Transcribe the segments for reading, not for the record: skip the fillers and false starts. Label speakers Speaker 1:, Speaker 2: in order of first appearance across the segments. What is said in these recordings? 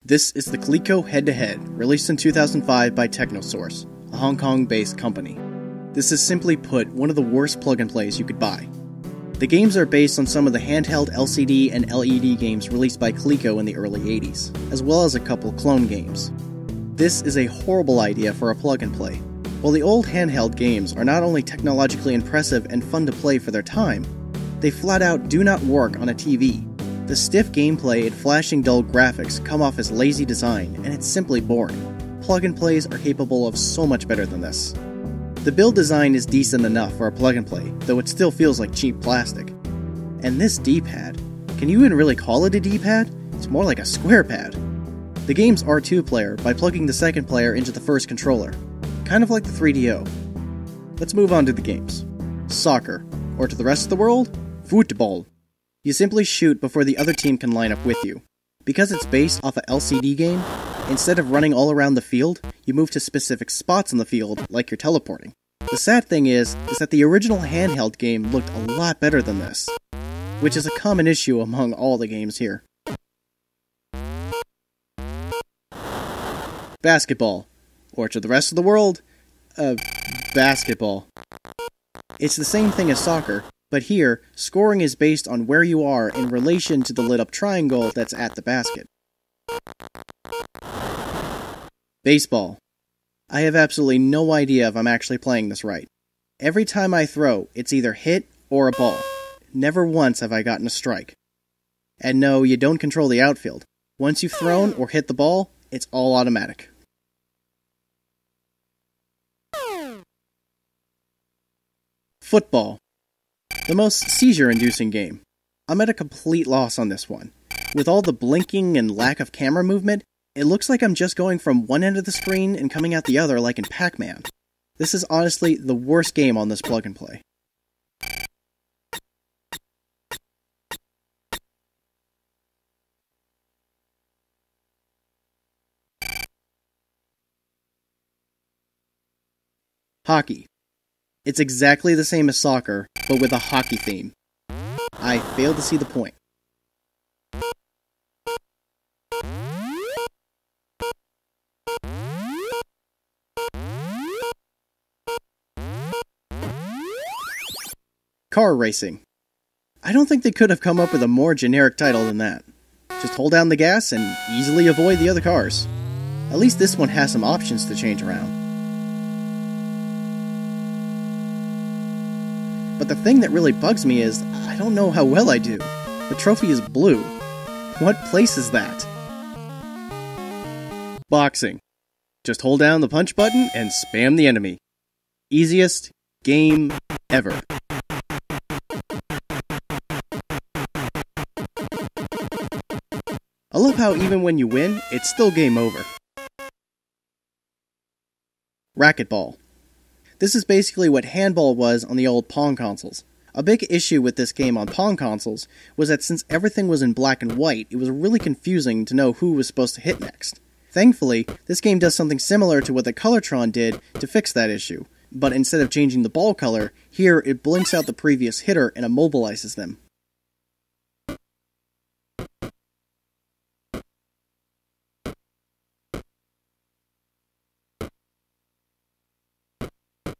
Speaker 1: This is the Coleco Head-to-Head, released in 2005 by Technosource, a Hong Kong-based company. This is simply put one of the worst plug-and-plays you could buy. The games are based on some of the handheld LCD and LED games released by Coleco in the early 80s, as well as a couple clone games. This is a horrible idea for a plug-and-play. While the old handheld games are not only technologically impressive and fun to play for their time, they flat out do not work on a TV. The stiff gameplay and flashing dull graphics come off as lazy design, and it's simply boring. Plug-and-plays are capable of so much better than this. The build design is decent enough for a plug-and-play, though it still feels like cheap plastic. And this D-pad, can you even really call it a D-pad? It's more like a square pad. The games are two-player by plugging the second player into the first controller, kind of like the 3DO. Let's move on to the games. Soccer, or to the rest of the world, football. You simply shoot before the other team can line up with you. Because it's based off an LCD game, instead of running all around the field, you move to specific spots on the field, like you're teleporting. The sad thing is that the original handheld game looked a lot better than this, which is a common issue among all the games here. Basketball, or to the rest of the world, basketball. It's the same thing as soccer, but here, scoring is based on where you are in relation to the lit-up triangle that's at the basket. Baseball. I have absolutely no idea if I'm actually playing this right. Every time I throw, it's either hit or a ball. Never once have I gotten a strike. And no, you don't control the outfield. Once you've thrown or hit the ball, it's all automatic. Football. The most seizure-inducing game. I'm at a complete loss on this one. With all the blinking and lack of camera movement, it looks like I'm just going from one end of the screen and coming out the other like in Pac-Man. This is honestly the worst game on this plug-and-play. Hockey. It's exactly the same as soccer, but with a hockey theme. I fail to see the point. Car racing. I don't think they could have come up with a more generic title than that. Just hold down the gas and easily avoid the other cars. At least this one has some options to change around. But the thing that really bugs me is, I don't know how well I do. The trophy is blue. What place is that? Boxing. Just hold down the punch button and spam the enemy. Easiest game ever. I love how even when you win, it's still game over. Racquetball. This is basically what handball was on the old Pong consoles. A big issue with this game on Pong consoles was that since everything was in black and white, it was really confusing to know who was supposed to hit next. Thankfully, this game does something similar to what the Colortron did to fix that issue, but instead of changing the ball color, here it blinks out the previous hitter and immobilizes them.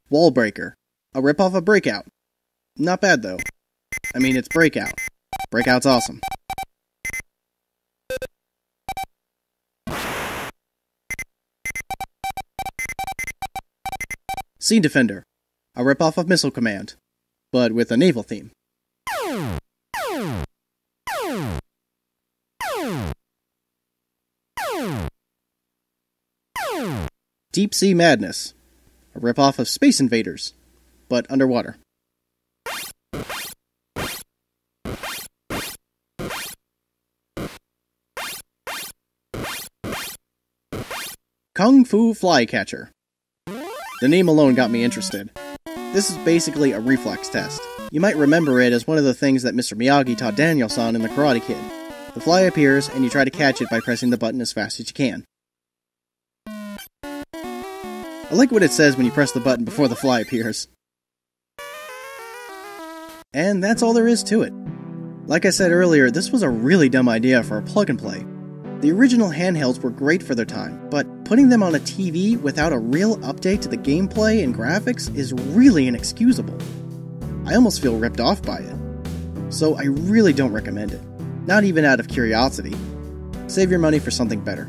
Speaker 1: Wall Breaker. A ripoff of Breakout. Not bad though. I mean, it's Breakout. Breakout's awesome. Sea Defender. A ripoff of Missile Command, but with a naval theme. Deep Sea Madness. A ripoff of Space Invaders, but underwater. Kung Fu Flycatcher. The name alone got me interested. This is basically a reflex test. You might remember it as one of the things that Mr. Miyagi taught Daniel-san in The Karate Kid. The fly appears, and you try to catch it by pressing the button as fast as you can. I like what it says when you press the button before the fly appears. And that's all there is to it. Like I said earlier, this was a really dumb idea for a plug-and-play. The original handhelds were great for their time, but putting them on a TV without a real update to the gameplay and graphics is really inexcusable. I almost feel ripped off by it. So I really don't recommend it. Not even out of curiosity. Save your money for something better.